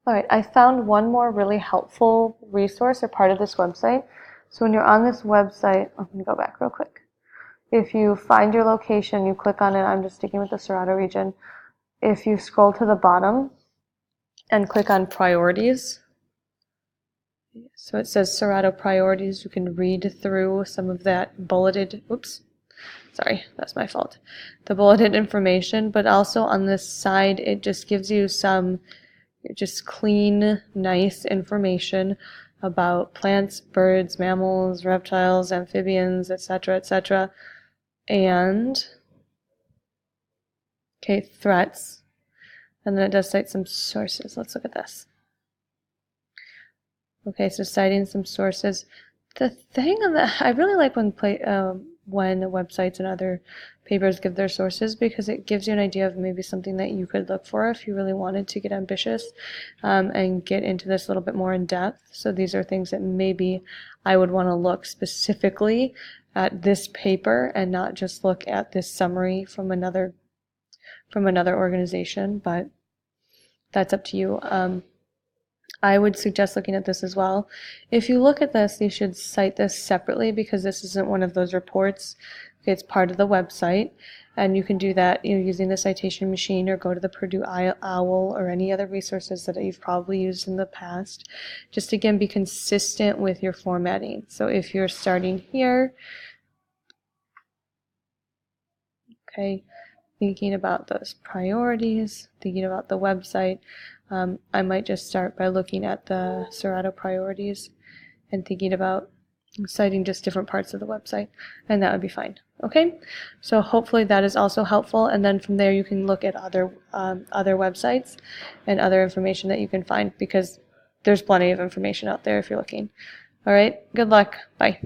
All right, I found one more really helpful resource or part of this website. So when you're on this website, I'm going to go back real quick. If you find your location, you click on it. I'm just sticking with the Cerrado region. If you scroll to the bottom and click on priorities, so it says Cerrado priorities. You can read through some of that bulleted, oops, sorry, that's my fault. The bulleted information, but also on this side, it just gives you some just clean, nice information about plants, birds, mammals, reptiles, amphibians, etc., etc. And, okay, threats. And then it does cite some sources. Let's look at this. Okay, so citing some sources. The thing that I really like when the websites and other papers give their sources, because it gives you an idea of maybe something that you could look for if you really wanted to get ambitious and get into this a little bit more in depth. So these are things that maybe I would want to look specifically at this paper and not just look at this summary from another organization, but that's up to you. I would suggest looking at this as well. If you look at this, you should cite this separately because this isn't one of those reports. It's part of the website, and you can do that using the citation machine or go to the Purdue OWL or any other resources that you've probably used in the past. Just again, be consistent with your formatting. So if you're starting here, okay, thinking about those priorities, thinking about the website, I might just start by looking at the Cerrado priorities and thinking about citing just different parts of the website, and that would be fine. Okay, so hopefully that is also helpful, and then from there you can look at other websites and other information that you can find, because there's plenty of information out there if you're looking. All right, good luck. Bye.